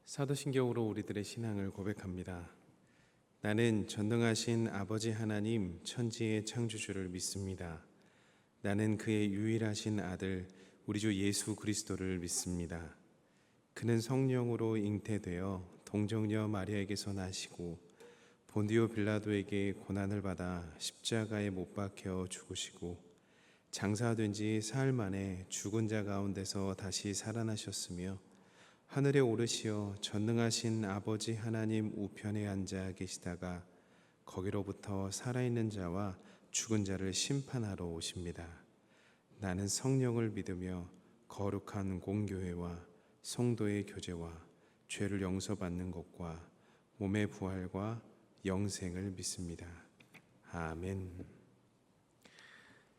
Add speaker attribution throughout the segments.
Speaker 1: 사도신경으로 우리들의 신앙을 고백합니다. 나는 전능하신 아버지 하나님 천지의 창조주를 믿습니다. 나는 그의 유일하신 아들 우리 주 예수 그리스도를 믿습니다. 그는 성령으로 잉태되어 동정녀 마리아에게서 나시고 본디오 빌라도에게 고난을 받아 십자가에 못 박혀 죽으시고 장사된 지 사흘 만에 죽은 자 가운데서 다시 살아나셨으며 하늘에 오르시어 전능하신 아버지 하나님 우편에 앉아 계시다가 거기로부터 살아있는 자와 죽은 자를 심판하러 오십니다. 나는 성령을 믿으며 거룩한 공교회와 성도의 교제와 죄를 용서받는 것과 몸의 부활과 영생을 믿습니다. 아멘.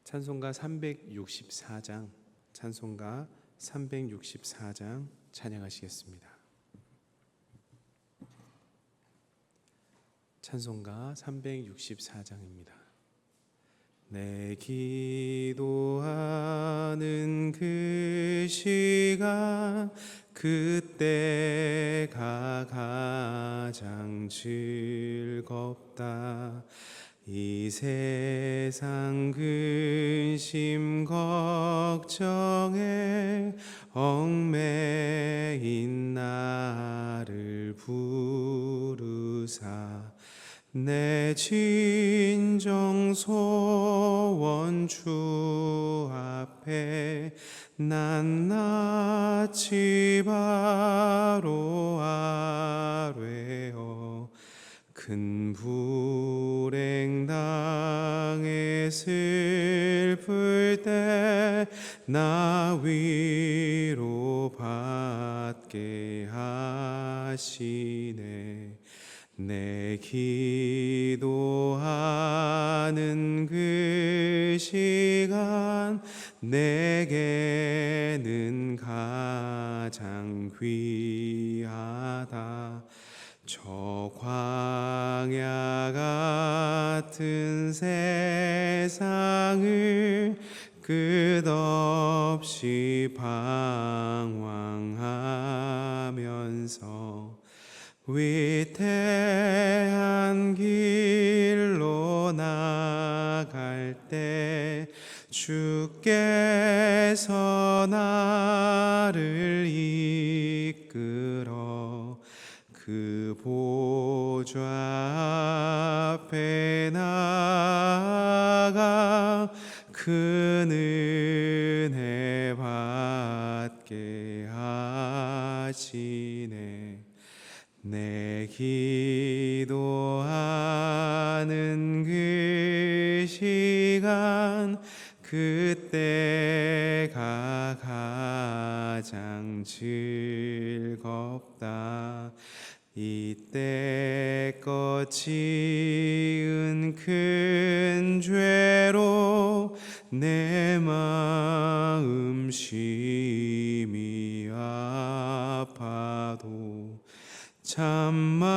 Speaker 1: 찬송가 364장 찬양하시겠습니다. 찬송가 364장입니다. 내 기도하는 그 시간 그때가 가장 즐겁다. 이 세상 근심 걱정에 얽매인 나를 부르사 내 진정 소원 주 앞에 낱낱이 바로 아뢰어 큰 불행 당해 슬플 때 나 위로 받게 하시네. 내 기도하는 그 시간 내게는 가장 귀하다. 저 광야 같은 세상을 끝없이 방황하면서 위태한 길로 나갈 때 주께서 나를 이끌어 그 보좌 앞에 나아가 큰 은혜 받게 하시네. 내 기도하는 그 시간 그때가 가장 즐겁다. 이때껏 지은 큰 죄로 내 마음 심히 아파도 참마음으로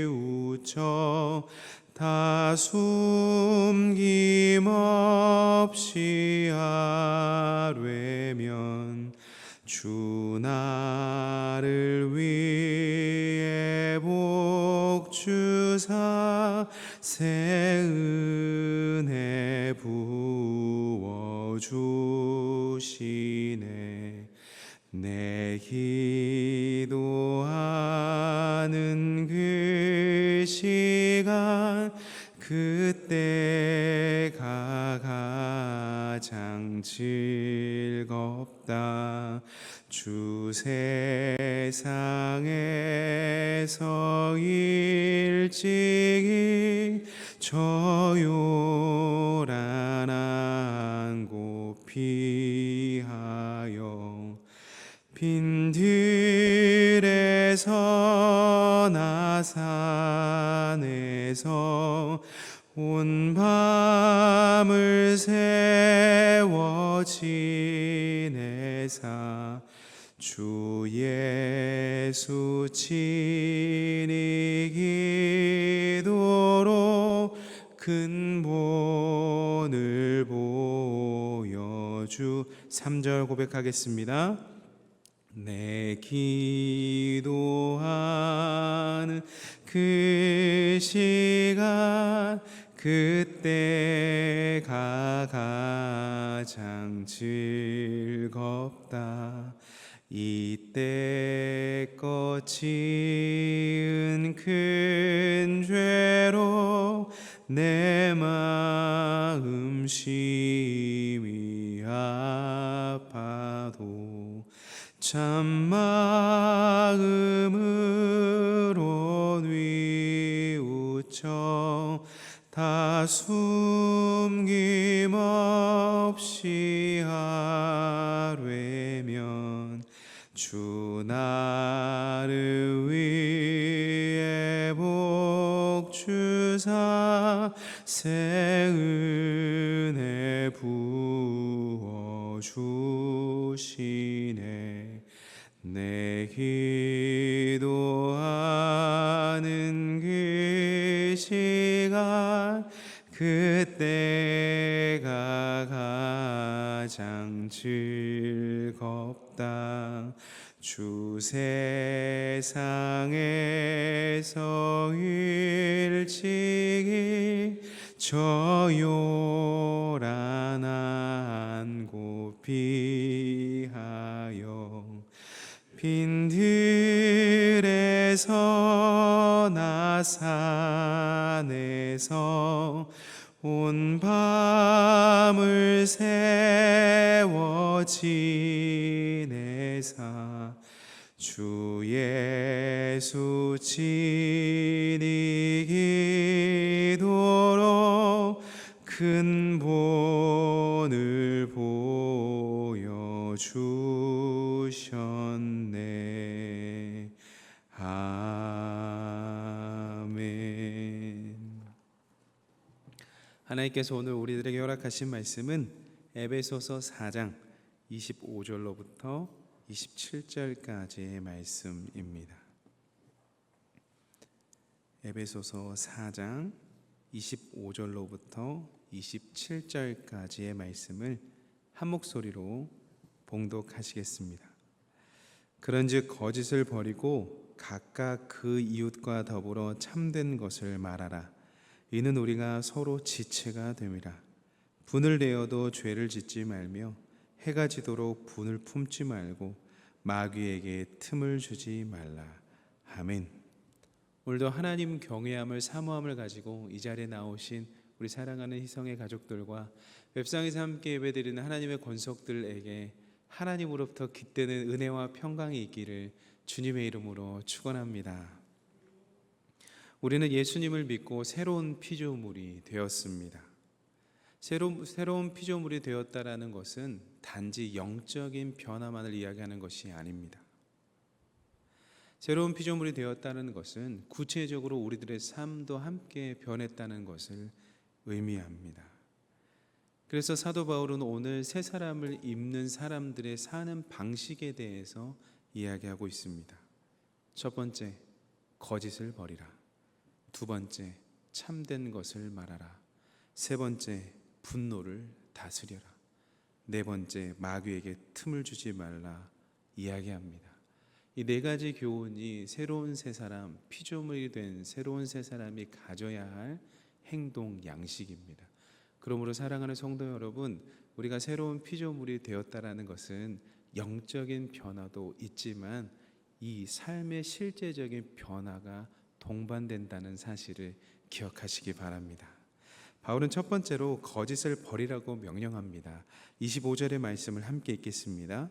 Speaker 1: 뉘우쳐 다 숨김없이 아뢰면 주 나를 위해 복 주사 새 은혜 부어 주시네. 내 기도하는 그 시간 그때가 가장 즐겁다. 주 세상에서 일찍이 저 요란한 곳 피하여 빈들에서 나 산에서 온 밤을 세워 지내사 주 예수 친히 기도로 근본을 보여 주셔주. 3절 고백하겠습니다. 내 기도하는 그 시간 그때가 가장 즐겁다. 이때껏 지은 큰 죄로 내 마음 심히 아파도 참마음으로 뉘우쳐 다 숨김없이 하려면 주 나를 위해 복 주사 새 은혜 부어 주시네. 내 기도하는 그 시간 그때가 가장 즐겁다. 주 세상에서 일찍이 저 요란한 곳 피하여 빈들에서 나 산에서 온 밤을 세워 지내사 주 예수 지니기도록 큰 본을 보여주셨네. 아멘. 하나님께서 오늘 우리들에게 허락하신 말씀은 에베소서 4장 25절로부터 27절까지의 말씀입니다. 에베소서 4장 25절로부터 27절까지의 말씀을 한 목소리로 봉독하시겠습니다. 그런즉 거짓을 버리고 각각 그 이웃과 더불어 참된 것을 말하라. 이는 우리가 서로 지체가 됨이라. 분을 내어도 죄를 짓지 말며 해가 지도록 분을 품지 말고 마귀에게 틈을 주지 말라. 아멘. 오늘도 하나님 경외함을 사모함을 가지고 이 자리에 나오신 우리 사랑하는 희성의 가족들과 웹상에서 함께 예배드리는 하나님의 권속들에게 하나님으로부터 깃드는 은혜와 평강이 있기를 주님의 이름으로 축원합니다. 우리는 예수님을 믿고 새로운 피조물이 되었습니다. 새로운 피조물이 되었다라는 것은 단지 영적인 변화만을 이야기하는 것이 아닙니다. 새로운 피조물이 되었다는 것은 구체적으로 우리들의 삶도 함께 변했다는 것을 의미합니다. 그래서 사도 바울은 오늘 새 사람을 입는 사람들의 사는 방식에 대해서 이야기하고 있습니다. 첫 번째, 거짓을 버리라. 두 번째, 참된 것을 말하라. 세 번째, 분노를 다스려라. 네 번째, 마귀에게 틈을 주지 말라 이야기합니다. 이 네 가지 교훈이 새로운 새 사람, 피조물이 된 새로운 새 사람이 가져야 할 행동 양식입니다. 그러므로 사랑하는 성도 여러분, 우리가 새로운 피조물이 되었다라는 것은 영적인 변화도 있지만 이 삶의 실제적인 변화가 동반된다는 사실을 기억하시기 바랍니다. 바울은 첫 번째로 거짓을 버리라고 명령합니다. 25절의 말씀을 함께 읽겠습니다.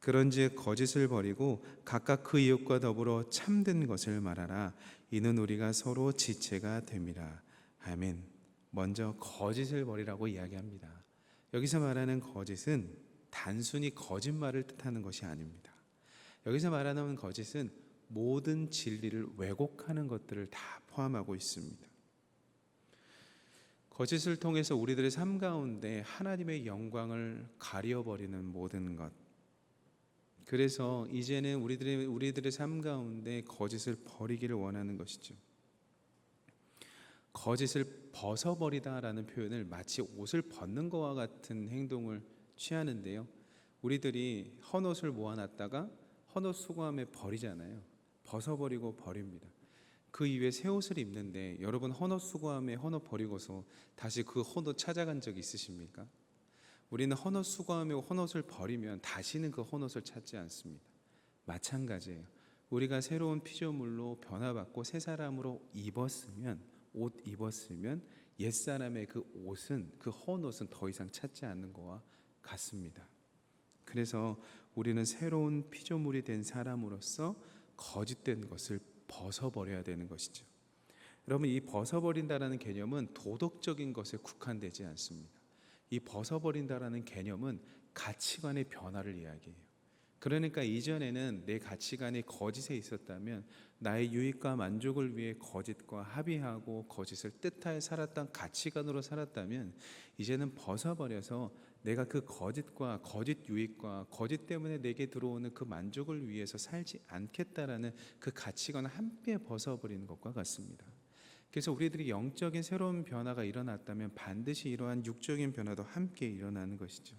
Speaker 1: 그런즉 거짓을 버리고 각각 그 이웃과 더불어 참된 것을 말하라. 이는 우리가 서로 지체가 됨이라. 아멘. 먼저 거짓을 버리라고 이야기합니다. 여기서 말하는 거짓은 단순히 거짓말을 뜻하는 것이 아닙니다. 여기서 말하는 거짓은 모든 진리를 왜곡하는 것들을 다 포함하고 있습니다. 거짓을 통해서 우리들의 삶 가운데 하나님의 영광을 가려버리는 모든 것, 그래서 이제는 우리들의 삶 가운데 거짓을 버리기를 원하는 것이죠. 거짓을 벗어버리다라는 표현을 마치 옷을 벗는 것과 같은 행동을 취하는데요. 우리들이 헌옷을 모아놨다가 헌옷 수거함에 버리잖아요. 벗어버리고 버립니다. 그 이후에 새 옷을 입는데 여러분 헌옷 수거함에 헌옷 버리고서 다시 그 헌옷 찾아간 적 있으십니까? 우리는 헌옷 수거함에 헌옷을 버리면 다시는 그 헌옷을 찾지 않습니다. 마찬가지예요. 우리가 새로운 피조물로 변화받고 새 사람으로 옷 입었으면 옛사람의 그 옷은, 그 헌옷은 더 이상 찾지 않는 것과 같습니다. 그래서 우리는 새로운 피조물이 된 사람으로서 거짓된 것을 벗어버려야 되는 것이죠. 여러분, 이 벗어버린다라는 개념은 도덕적인 것에 국한되지 않습니다. 이 벗어버린다라는 개념은 가치관의 변화를 이야기해요. 그러니까 이전에는 내 가치관이 거짓에 있었다면 나의 유익과 만족을 위해 거짓과 합의하고 거짓을 뜻하에 살았던 가치관으로 살았다면 이제는 벗어버려서 내가 그 거짓과 거짓 유익과 거짓 때문에 내게 들어오는 그 만족을 위해서 살지 않겠다라는 그 가치관을 함께 벗어버리는 것과 같습니다. 그래서 우리들이 영적인 새로운 변화가 일어났다면 반드시 이러한 육적인 변화도 함께 일어나는 것이죠.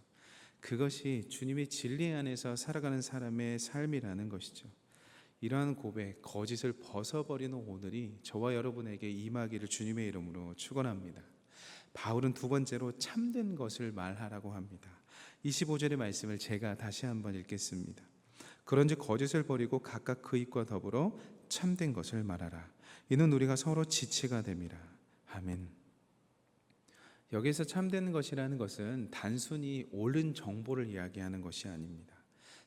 Speaker 1: 그것이 주님의 진리 안에서 살아가는 사람의 삶이라는 것이죠. 이러한 고백, 거짓을 벗어버리는 오늘이 저와 여러분에게 임하기를 주님의 이름으로 축원합니다. 바울은 두 번째로 참된 것을 말하라고 합니다. 25절의 말씀을 제가 다시 한번 읽겠습니다. 그런즉 거짓을 버리고 각각 그 입과 더불어 참된 것을 말하라. 이는 우리가 서로 지체가 됨이라. 아멘. 여기서 참된 것이라는 것은 단순히 옳은 정보를 이야기하는 것이 아닙니다.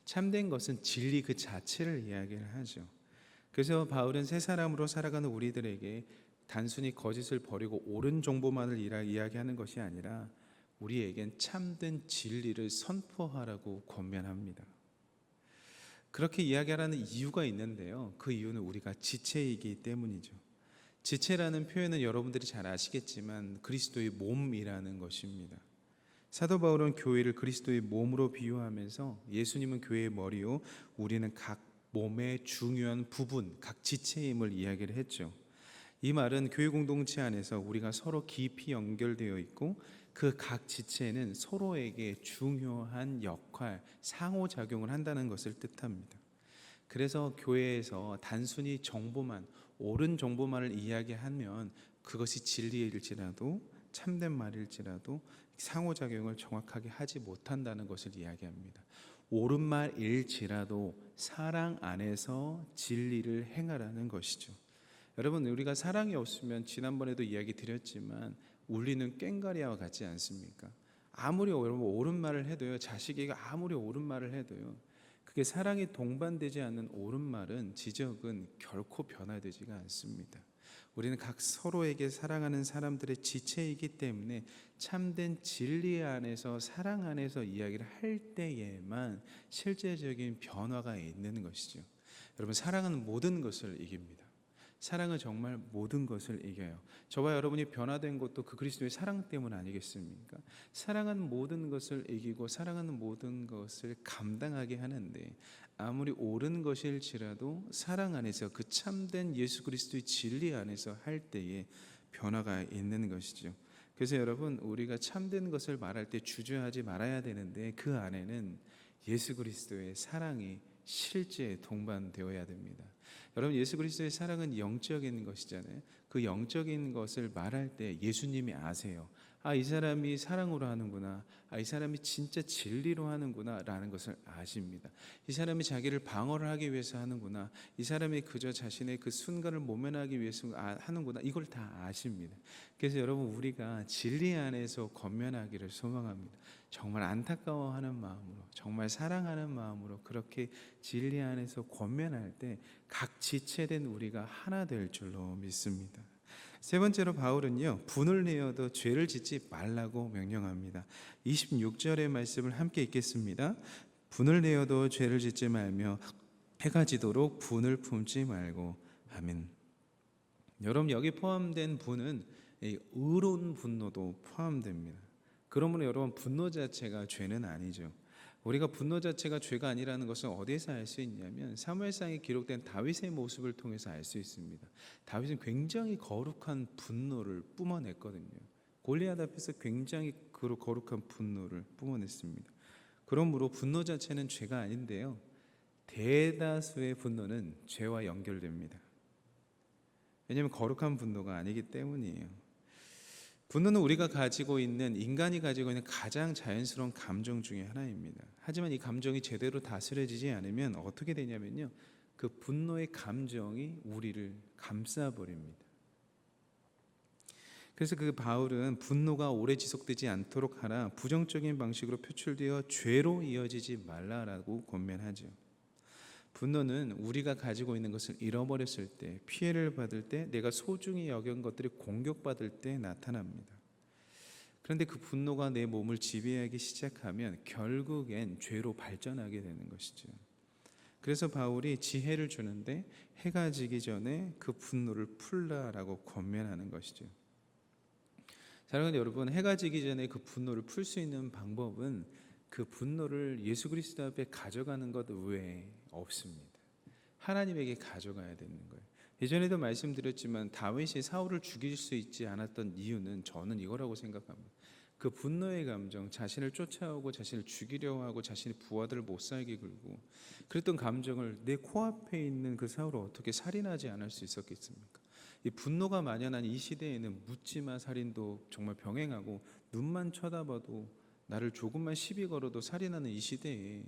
Speaker 1: 참된 것은 진리 그 자체를 이야기를 하죠. 그래서 바울은 새 사람으로 살아가는 우리들에게 단순히 거짓을 버리고 옳은 정보만을 이야기하는 것이 아니라 우리에겐 참된 진리를 선포하라고 권면합니다. 그렇게 이야기하라는 이유가 있는데요. 그 이유는 우리가 지체이기 때문이죠. 지체라는 표현은 여러분들이 잘 아시겠지만 그리스도의 몸이라는 것입니다. 사도 바울은 교회를 그리스도의 몸으로 비유하면서 예수님은 교회의 머리요 우리는 각 몸의 중요한 부분, 각 지체임을 이야기를 했죠. 이 말은 교회 공동체 안에서 우리가 서로 깊이 연결되어 있고 그 각 지체는 서로에게 중요한 역할, 상호작용을 한다는 것을 뜻합니다. 그래서 교회에서 단순히 정보만, 옳은 정보만을 이야기하면 그것이 진리일지라도 참된 말일지라도 상호작용을 정확하게 하지 못한다는 것을 이야기합니다. 옳은 말일지라도 사랑 안에서 진리를 행하라는 것이죠. 여러분, 우리가 사랑이 없으면 지난번에도 이야기 드렸지만 울리는 꽹과리와 같지 않습니까? 아무리 옳은 말을 해도요, 자식에게 아무리 옳은 말을 해도요, 그게 사랑이 동반되지 않는 옳은 말은, 지적은 결코 변화되지가 않습니다. 우리는 각 서로에게 사랑하는 사람들의 지체이기 때문에 참된 진리 안에서, 사랑 안에서 이야기를 할 때에만 실제적인 변화가 있는 것이죠. 여러분, 사랑은 모든 것을 이깁니다. 사랑은 정말 모든 것을 이겨요. 저와 여러분이 변화된 것도 그 그리스도의 사랑 때문 아니겠습니까? 사랑은 모든 것을 이기고 사랑은 모든 것을 감당하게 하는데 아무리 옳은 것일지라도 사랑 안에서 그 참된 예수 그리스도의 진리 안에서 할 때에 변화가 있는 것이죠. 그래서 여러분, 우리가 참된 것을 말할 때 주저하지 말아야 되는데 그 안에는 예수 그리스도의 사랑이 실제 동반되어야 됩니다. 여러분, 예수 그리스도의 사랑은 영적인 것이잖아요. 그 영적인 것을 말할 때 예수님이 아세요. 아, 이 사람이 사랑으로 하는구나. 아, 이 사람이 진짜 진리로 하는구나 라는 것을 아십니다. 이 사람이 자기를 방어를 하기 위해서 하는구나. 이 사람이 그저 자신의 그 순간을 모면하기 위해서 하는구나. 이걸 다 아십니다. 그래서 여러분, 우리가 진리 안에서 권면하기를 소망합니다. 정말 안타까워하는 마음으로, 정말 사랑하는 마음으로 그렇게 진리 안에서 권면할 때 각 지체된 우리가 하나 될 줄로 믿습니다. 세 번째로 바울은요, 분을 내어도 죄를 짓지 말라고 명령합니다. 26절의 말씀을 함께 읽겠습니다. 분을 내어도 죄를 짓지 말며 해가 지도록 분을 품지 말고. 아멘. 여러분, 여기 포함된 분은 의로운 분노도 포함됩니다. 그러므로 여러분, 분노 자체가 죄는 아니죠. 우리가 분노 자체가 죄가 아니라는 것은 어디에서 알 수 있냐면 사무엘상에 기록된 다윗의 모습을 통해서 알 수 있습니다. 다윗은 굉장히 거룩한 분노를 뿜어냈거든요. 골리앗 앞에서 굉장히 거룩한 분노를 뿜어냈습니다. 그러므로 분노 자체는 죄가 아닌데요, 대다수의 분노는 죄와 연결됩니다. 왜냐하면 거룩한 분노가 아니기 때문이에요. 분노는 우리가 가지고 있는, 인간이 가지고 있는 가장 자연스러운 감정 중에 하나입니다. 하지만 이 감정이 제대로 다스려지지 않으면 어떻게 되냐면요, 그 분노의 감정이 우리를 감싸버립니다. 그래서 그 바울은 분노가 오래 지속되지 않도록 하라, 부정적인 방식으로 표출되어 죄로 이어지지 말라라고 권면하죠. 분노는 우리가 가지고 있는 것을 잃어버렸을 때, 피해를 받을 때, 내가 소중히 여긴 것들이 공격받을 때 나타납니다. 그런데 그 분노가 내 몸을 지배하기 시작하면 결국엔 죄로 발전하게 되는 것이죠. 그래서 바울이 지혜를 주는데 해가 지기 전에 그 분노를 풀라라고 권면하는 것이죠. 사랑하는 여러분, 해가 지기 전에 그 분노를 풀 수 있는 방법은 그 분노를 예수 그리스도 앞에 가져가는 것 외에 없습니다. 하나님에게 가져가야 되는 거예요. 예전에도 말씀드렸지만 다윗이 사울을 죽일 수 있지 않았던 이유는 저는 이거라고 생각합니다. 그 분노의 감정, 자신을 쫓아오고 자신을 죽이려 하고 자신의 부하들을 못 살게 굴고 그랬던 감정을 내 코앞에 있는 그 사울을 어떻게 살인하지 않을 수 있었겠습니까? 이 분노가 만연한 이 시대에는 묻지마 살인도 정말 병행하고, 눈만 쳐다봐도 나를 조금만 시비 걸어도 살인하는 이 시대에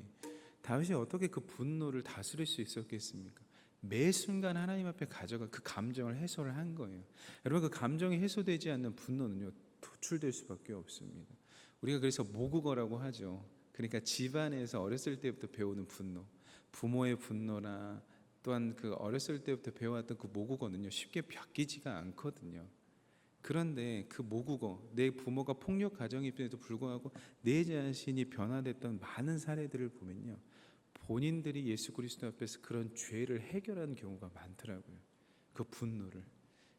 Speaker 1: 다윗이 어떻게 그 분노를 다스릴 수 있었겠습니까? 매 순간 하나님 앞에 가져가 그 감정을 해소를 한 거예요. 여러분, 그 감정이 해소되지 않는 분노는요, 도출될 수밖에 없습니다. 우리가 그래서 모국어라고 하죠. 그러니까 집안에서 어렸을 때부터 배우는 분노, 부모의 분노나 또한 그 어렸을 때부터 배워왔던 그 모국어는요, 쉽게 바뀌지가 않거든요. 그런데 그 모국어, 내 부모가 폭력 가정임에도 불구하고 내 자신이 변화됐던 많은 사례들을 보면요, 본인들이 예수 그리스도 앞에서 그런 죄를 해결한 경우가 많더라고요. 그 분노를.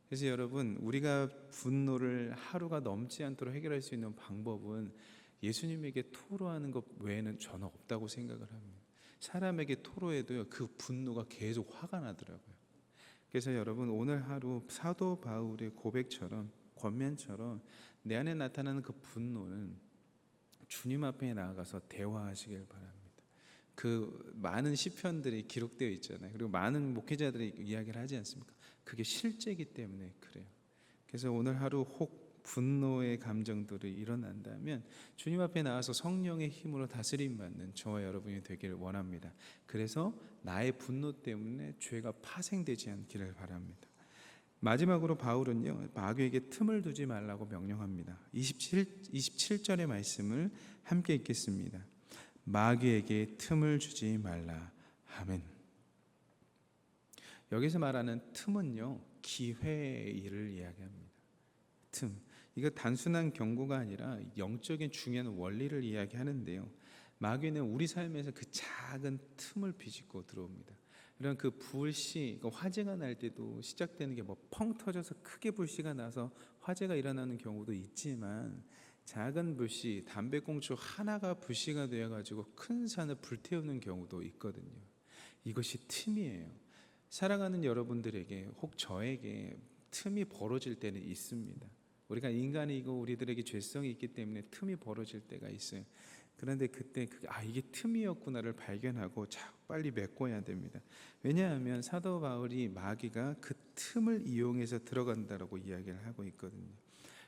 Speaker 1: 그래서 여러분, 우리가 분노를 하루가 넘지 않도록 해결할 수 있는 방법은 예수님에게 토로하는 것 외에는 저는 없다고 생각을 합니다. 사람에게 토로해도요, 그 분노가 계속 화가 나더라고요. 그래서 여러분, 오늘 하루 사도 바울의 고백처럼, 권면처럼 내 안에 나타나는 그 분노는 주님 앞에 나아가서 대화하시길 바랍니다. 그 많은 시편들이 기록되어 있잖아요. 그리고 많은 목회자들이 이야기를 하지 않습니까? 그게 실제이기 때문에 그래요. 그래서 오늘 하루 혹 분노의 감정들이 일어난다면 주님 앞에 나와서 성령의 힘으로 다스림 받는 저와 여러분이 되기를 원합니다. 그래서 나의 분노 때문에 죄가 파생되지 않기를 바랍니다. 마지막으로 바울은요, 마귀에게 틈을 두지 말라고 명령합니다. 27절의 말씀을 함께 읽겠습니다. 마귀에게 틈을 주지 말라. 아멘. 여기서 말하는 틈은요, 기회를 이야기합니다. 틈. 이거 단순한 경고가 아니라 영적인 중요한 원리를 이야기하는데요. 마귀는 우리 삶에서 그 작은 틈을 비집고 들어옵니다. 이런 그 불씨, 화재가 날 때도 시작되는 게 뭐 펑 터져서 크게 불씨가 나서 화재가 일어나는 경우도 있지만, 작은 불씨, 담배꽁초 하나가 불씨가 되어가지고 큰 산을 불태우는 경우도 있거든요. 이것이 틈이에요. 살아가는 여러분들에게, 혹 저에게 틈이 벌어질 때는 있습니다. 우리가 인간이고 우리들에게 죄성이 있기 때문에 틈이 벌어질 때가 있어요. 그런데 그때 이게 틈이었구나를 발견하고 빨리 메꿔야 됩니다. 왜냐하면 사도 바울이 마귀가 그 틈을 이용해서 들어간다라고 이야기를 하고 있거든요.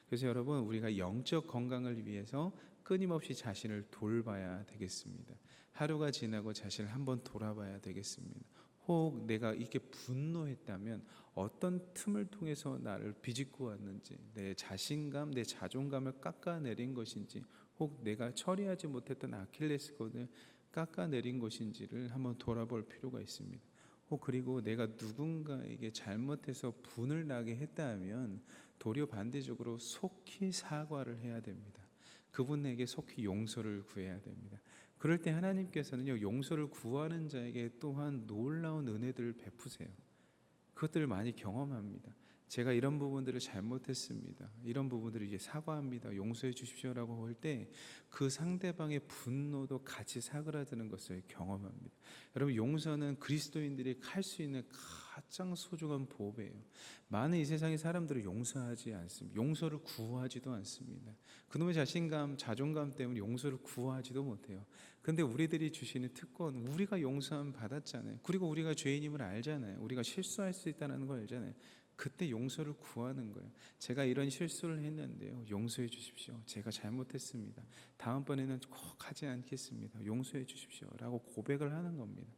Speaker 1: 그래서 여러분, 우리가 영적 건강을 위해서 끊임없이 자신을 돌봐야 되겠습니다. 하루가 지나고 자신을 한번 돌아봐야 되겠습니다. 혹 내가 이렇게 분노했다면 어떤 틈을 통해서 나를 비집고 왔는지, 내 자신감, 내 자존감을 깎아내린 것인지, 혹 내가 처리하지 못했던 아킬레스건을 깎아내린 것인지를 한번 돌아볼 필요가 있습니다. 혹 그리고 내가 누군가에게 잘못해서 분을 나게 했다면 도리어 반대적으로 속히 사과를 해야 됩니다. 그분에게 속히 용서를 구해야 됩니다. 그럴 때 하나님께서는요, 용서를 구하는 자에게 또한 놀라운 은혜들을 베푸세요. 그것들을 많이 경험합니다. 제가 이런 부분들을 잘못했습니다. 이런 부분들을 이제 사과합니다. 용서해 주십시오라고 할 때 그 상대방의 분노도 같이 사그라드는 것을 경험합니다. 여러분, 용서는 그리스도인들이 할 수 있는 가장 소중한 보배예요. 많은 이 세상의 사람들을 용서하지 않습니다. 용서를 구하지도 않습니다. 그놈의 자신감, 자존감 때문에 용서를 구하지도 못해요. 근데 우리들이 주시는 특권, 우리가 용서함 받았잖아요. 그리고 우리가 죄인임을 알잖아요. 우리가 실수할 수 있다는 걸 알잖아요. 그때 용서를 구하는 거예요. 제가 이런 실수를 했는데요, 용서해 주십시오. 제가 잘못했습니다. 다음번에는 꼭 하지 않겠습니다. 용서해 주십시오 라고 고백을 하는 겁니다.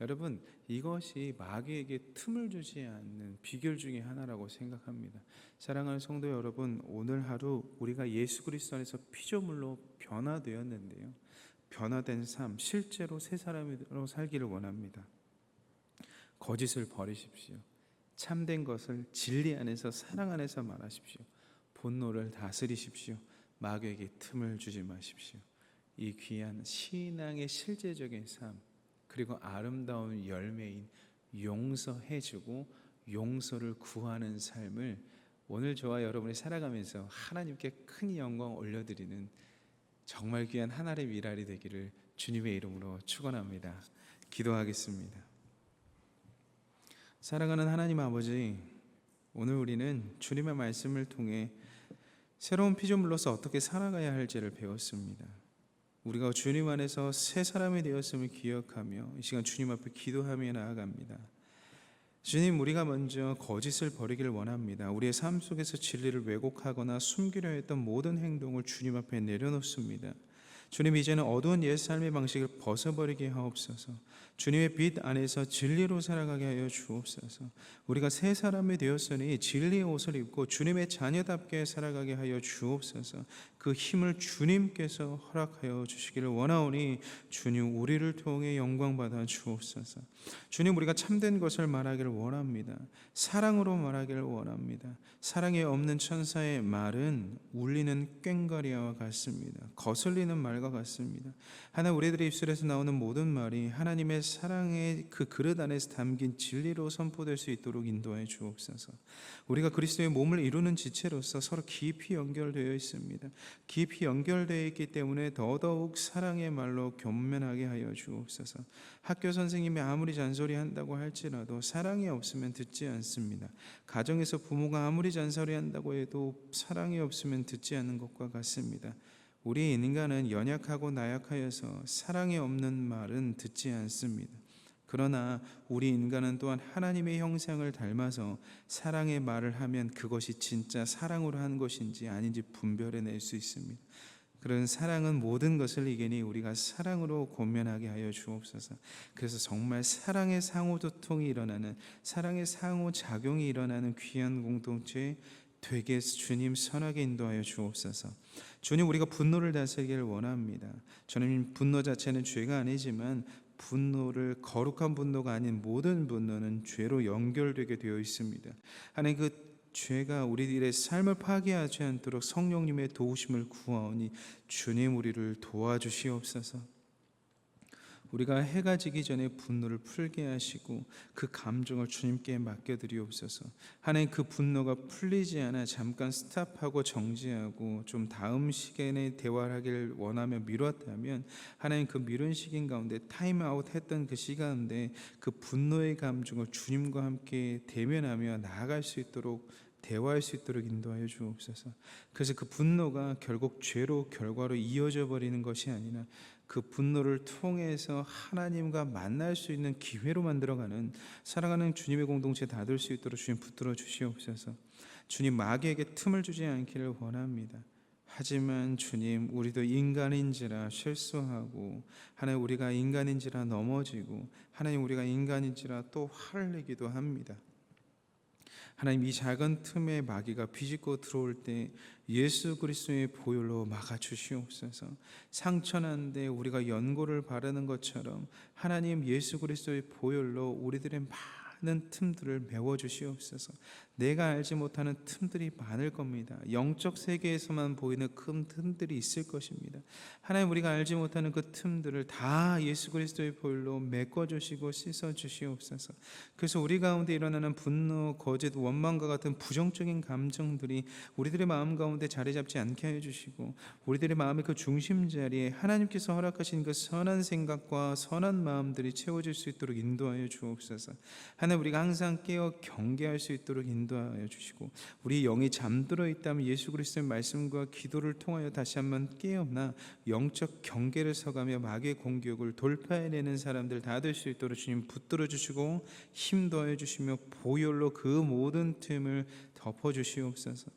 Speaker 1: 여러분, 이것이 마귀에게 틈을 주지 않는 비결 중에 하나라고 생각합니다. 사랑하는 성도 여러분, 오늘 하루 우리가 예수 그리스도 안에서 피조물로 변화되었는데요, 변화된 삶, 실제로 새 사람으로 살기를 원합니다. 거짓을 버리십시오. 참된 것을 진리 안에서, 사랑 안에서 말하십시오. 분노를 다스리십시오. 마귀에게 틈을 주지 마십시오. 이 귀한 신앙의 실제적인 삶, 그리고 아름다운 열매인 용서해주고 용서를 구하는 삶을 오늘 저와 여러분이 살아가면서 하나님께 큰 영광 올려드리는 정말 귀한 하나님의 일할이 되기를 주님의 이름으로 축원합니다. 기도하겠습니다. 사랑하는 하나님 아버지, 오늘 우리는 주님의 말씀을 통해 새로운 피조물로서 어떻게 살아가야 할지를 배웠습니다. 우리가 주님 안에서 새 사람이 되었음을 기억하며 이 시간 주님 앞에 기도하며 나아갑니다. 주님, 우리가 먼저 거짓을 버리기를 원합니다. 우리의 삶 속에서 진리를 왜곡하거나 숨기려 했던 모든 행동을 주님 앞에 내려놓습니다. 주님, 이제는 어두운 옛 삶의 방식을 벗어버리게 하옵소서. 주님의 빛 안에서 진리로 살아가게 하여 주옵소서. 우리가 새 사람이 되었으니 진리의 옷을 입고 주님의 자녀답게 살아가게 하여 주옵소서. 그 힘을 주님께서 허락하여 주시기를 원하오니 주님, 우리를 통해 영광 받아 주옵소서. 주님, 우리가 참된 것을 말하기를 원합니다. 사랑으로 말하기를 원합니다. 사랑이 없는 천사의 말은 울리는 꽹과리와 같습니다. 거슬리는 말과 같습니다. 하나, 우리들의 입술에서 나오는 모든 말이 하나님의 사랑의 그 그릇 안에서 담긴 진리로 선포될 수 있도록 인도하여 주옵소서. 우리가 그리스도의 몸을 이루는 지체로서 서로 깊이 연결되어 있습니다. 깊이 연결되어 있기 때문에 더더욱 사랑의 말로 교면하게 하여 주옵소서. 학교 선생님이 아무리 잔소리한다고 할지라도 사랑이 없으면 듣지 않습니다. 가정에서 부모가 아무리 잔소리한다고 해도 사랑이 없으면 듣지 않는 것과 같습니다. 우리 인간은 연약하고 나약하여서 사랑이 없는 말은 듣지 않습니다. 그러나 우리 인간은 또한 하나님의 형상을 닮아서 사랑의 말을 하면 그것이 진짜 사랑으로 한 것인지 아닌지 분별해낼 수 있습니다. 그런 사랑은 모든 것을 이기니 우리가 사랑으로 권면하게 하여 주옵소서. 그래서 정말 사랑의 상호소통이 일어나는, 사랑의 상호작용이 일어나는 귀한 공동체 되게 주님 선하게 인도하여 주옵소서. 주님, 우리가 분노를 다스리기를 원합니다. 주님, 분노 자체는 죄가 아니지만 분노를, 거룩한 분노가 아닌 모든 분노는 죄로 연결되게 되어 있습니다. 하나님, 그 죄가 우리들의 삶을 파괴하지 않도록 성령님의 도우심을 구하오니 주님, 우리를 도와주시옵소서. 우리가 해가 지기 전에 분노를 풀게 하시고 그 감정을 주님께 맡겨드리옵소서. 하나님, 그 분노가 풀리지 않아 잠깐 스탑하고 정지하고 좀 다음 시간에 대화를 하기를 원하며 미뤘다면 하나님, 그 미룬 시간 가운데 타임아웃 했던 그 시간인데 그 분노의 감정을 주님과 함께 대면하며 나아갈 수 있도록, 대화할 수 있도록 인도하여 주옵소서. 그래서 그 분노가 결국 죄로, 결과로 이어져 버리는 것이 아니라 그 분노를 통해서 하나님과 만날 수 있는 기회로 만들어가는 사랑하는 주님의 공동체 다될 수 있도록 주님 붙들어 주시옵소서. 주님, 마귀에게 틈을 주지 않기를 원합니다. 하지만 주님, 우리도 인간인지라 실수하고, 하나님, 우리가 인간인지라 넘어지고, 하나님, 우리가 인간인지라 또 화를 내기도 합니다. 하나님, 이 작은 틈에 마귀가 비집고 들어올 때 예수 그리스도의 보혈로 막아주시옵소서. 상처난데 우리가 연고를 바르는 것처럼 하나님, 예수 그리스도의 보혈로 우리들의 많은 틈들을 메워주시옵소서. 내가 알지 못하는 틈들이 많을 겁니다. 영적 세계에서만 보이는 큰 틈들이 있을 것입니다. 하나님, 우리가 알지 못하는 그 틈들을 다 예수 그리스도의 보혈로 메꿔주시고 씻어주시옵소서. 그래서 우리 가운데 일어나는 분노, 거짓, 원망과 같은 부정적인 감정들이 우리들의 마음 가운데 자리 잡지 않게 하여 주시고, 우리들의 마음의 그 중심 자리에 하나님께서 허락하신 그 선한 생각과 선한 마음들이 채워질 수 있도록 인도하여 주옵소서. 하나님, 우리가 항상 깨어 경계할 수 있도록 인도하여 주시고, 우리 영이 잠들어 있다면 예수 그리스도의 말씀과 기도를 통하여 다시 한번 깨어나 영적 경계를 서가며 마귀의 공격을 돌파해내는 사람들 다 될 수 있도록 주님 붙들어 주시고 힘 더해 주시며 보혈로 그 모든 틈을 덮어 주시옵소서.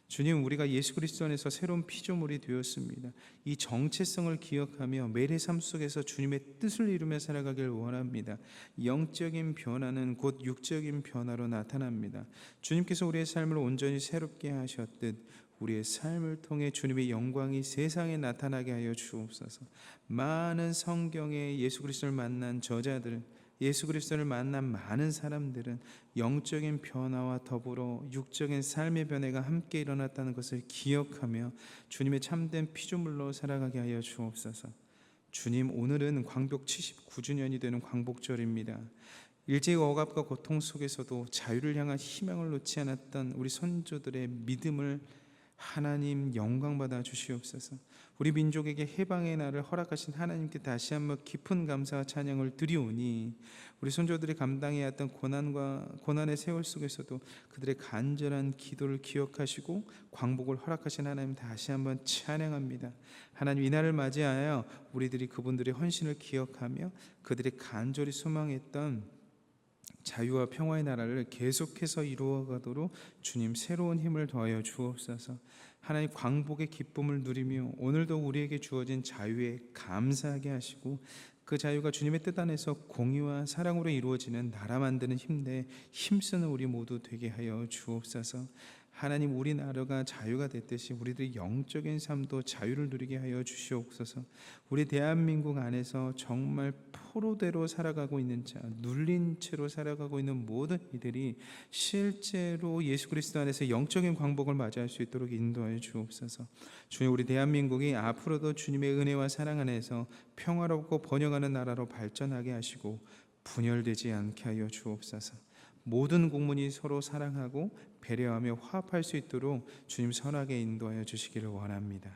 Speaker 1: 주님, 우리가 예수 그리스도 안에서 새로운 피조물이 되었습니다. 이 정체성을 기억하며 매일의 삶 속에서 주님의 뜻을 이루며 살아가길 원합니다. 영적인 변화는 곧 육적인 변화로 나타납니다. 주님께서 우리의 삶을 온전히 새롭게 하셨듯 우리의 삶을 통해 주님의 영광이 세상에 나타나게 하여 주옵소서. 많은 성경에 예수 그리스도를 만난 저자들, 예수 그리스도를 만난 많은 사람들은 영적인 변화와 더불어 육적인 삶의 변화가 함께 일어났다는 것을 기억하며 주님의 참된 피조물로 살아가게 하여 주옵소서. 주님, 오늘은 광복 79주년이 되는 광복절입니다. 일제의 억압과 고통 속에서도 자유를 향한 희망을 놓지 않았던 우리 선조들의 믿음을 하나님 영광받아 주시옵소서. 우리 민족에게 해방의 날을 허락하신 하나님께 다시 한번 깊은 감사와 찬양을 드리오니, 우리 선조들이 감당해야 했던 고난의 세월 속에서도 그들의 간절한 기도를 기억하시고 광복을 허락하신 하나님 다시 한번 찬양합니다. 하나님, 이 날을 맞이하여 우리들이 그분들의 헌신을 기억하며 그들이 간절히 소망했던 자유와 평화의 나라를 계속해서 이루어가도록 주님 새로운 힘을 더하여 주옵소서. 하나님, 광복의 기쁨을 누리며 오늘도 우리에게 주어진 자유에 감사하게 하시고, 그 자유가 주님의 뜻 안에서 공의와 사랑으로 이루어지는 나라 만드는 힘내 힘쓰는 우리 모두 되게 하여 주옵소서. 하나님, 우리나라가 자유가 됐듯이 우리들의 영적인 삶도 자유를 누리게 하여 주시옵소서. 우리 대한민국 안에서 정말 포로대로 살아가고 있는 자, 눌린 채로 살아가고 있는 모든 이들이 실제로 예수 그리스도 안에서 영적인 광복을 맞이할 수 있도록 인도하여 주옵소서. 주님, 우리 대한민국이 앞으로도 주님의 은혜와 사랑 안에서 평화롭고 번영하는 나라로 발전하게 하시고 분열되지 않게 하여 주옵소서. 모든 국민이 서로 사랑하고 배려하며 화합할 수 있도록 주님 선하게 인도하여 주시기를 원합니다.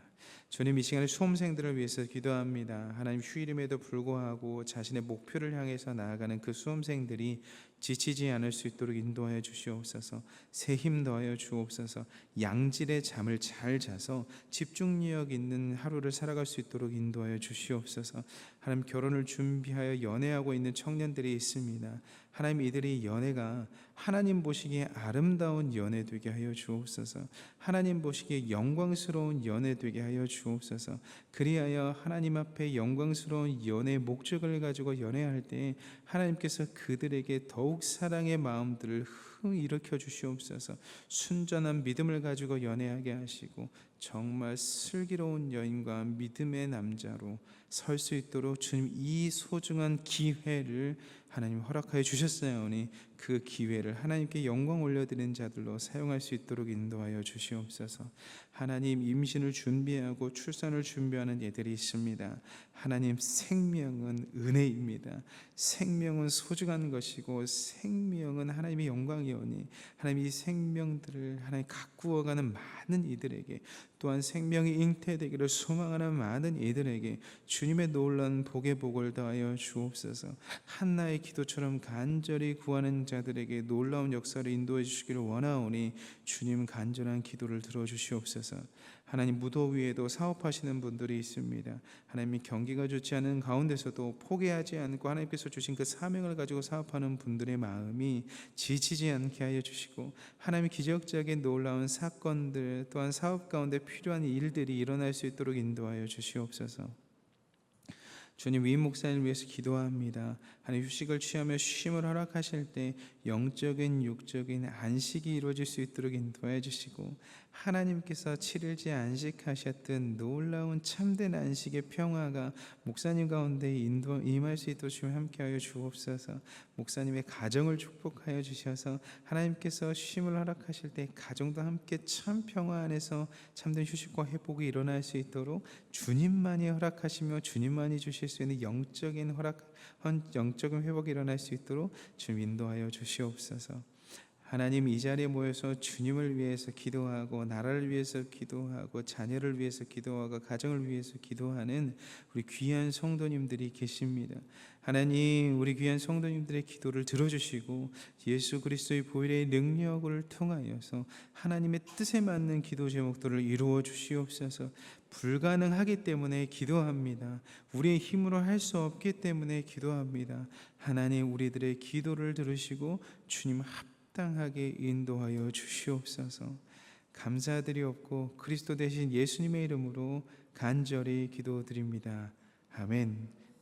Speaker 1: 주님, 이 시간에 수험생들을 위해서 기도합니다. 하나님, 휴일임에도 불구하고 자신의 목표를 향해서 나아가는 그 수험생들이 지치지 않을 수 있도록 인도하여 주시옵소서. 새 힘 더하여 주옵소서. 양질의 잠을 잘 자서 집중력 있는 하루를 살아갈 수 있도록 인도하여 주시옵소서. 하나님, 결혼을 준비하여 연애하고 있는 청년들이 있습니다. 하나님, 이들의 연애가 하나님 보시기에 아름다운 연애 되게 하여 주옵소서. 하나님 보시기에 영광스러운 연애 되게 하여 주옵소서. 그리하여 하나님 앞에 영광스러운 연애의 목적을 가지고 연애할 때 하나님께서 그들에게 더욱 사랑의 마음들을 일으켜 주시옵소서. 순전한 믿음을 가지고 연애하게 하시고 정말 슬기로운 여인과 믿음의 남자로 설 수 있도록 주님 이 소중한 기회를 하나님 허락하여 주셨사오니 그 기회를 하나님께 영광 올려드리는 자들로 사용할 수 있도록 인도하여 주시옵소서. 하나님, 임신을 준비하고 출산을 준비하는 예들이 있습니다. 하나님, 생명은 은혜입니다. 생명은 소중한 것이고 생명은 하나님의 영광이오니 하나님, 이 생명들을 하나님 가꾸어가는 많은 이들에게, 또한 생명이 잉태되기를 소망하는 많은 이들에게 주님의 놀라운 복의 복을 더하여 주옵소서. 한나의 기도처럼 간절히 구하는 자들에게 놀라운 역사를 인도해 주시기를 원하오니 주님 간절한 기도를 들어주시옵소서. 하나님, 무더위에도 사업하시는 분들이 있습니다. 하나님이 경기가 좋지 않은 가운데서도 포기하지 않고 하나님께서 주신 그 사명을 가지고 사업하는 분들의 마음이 지치지 않게 하여 주시고, 하나님의 기적적인 놀라운 사건들 또한 사업 가운데 필요한 일들이 일어날 수 있도록 인도하여 주시옵소서. 주님, 위임 목사님을 위해서 기도합니다. 하나님, 휴식을 취하며 쉼을 허락하실 때 영적인 육적인 안식이 이루어질 수 있도록 인도해 주시고, 하나님께서 7일째 안식하셨던 놀라운 참된 안식의 평화가 목사님 가운데 임할 수 있도록 주님 함께하여 주옵소서. 목사님의 가정을 축복하여 주셔서 하나님께서 쉼을 허락하실 때 가정도 함께 참 평화 안에서 참된 휴식과 회복이 일어날 수 있도록 주님만이 허락하시며 주님만이 주실 수 있는 영적인 회복이 일어날 수 있도록 주님 인도하여 주시옵소서. 하나님, 이 자리에 모여서 주님을 위해서 기도하고 나라를 위해서 기도하고 자녀를 위해서 기도하고 가정을 위해서 기도하는 우리 귀한 성도님들이 계십니다. 하나님, 우리 귀한 성도님들의 기도를 들어주시고 예수 그리스도의 보혈의 능력을 통하여서 하나님의 뜻에 맞는 기도 제목들을 이루어 주시옵소서. 불가능하기 때문에 기도합니다. 우리의 힘으로 할 수 없기 때문에 기도합니다. 하나님, 우리들의 기도를 들으시고 주님 합당하게 인도하여 주시옵소서. 감사드리옵고 그리스도 대신 예수님의 이름으로 간절히 기도드립니다. 아멘.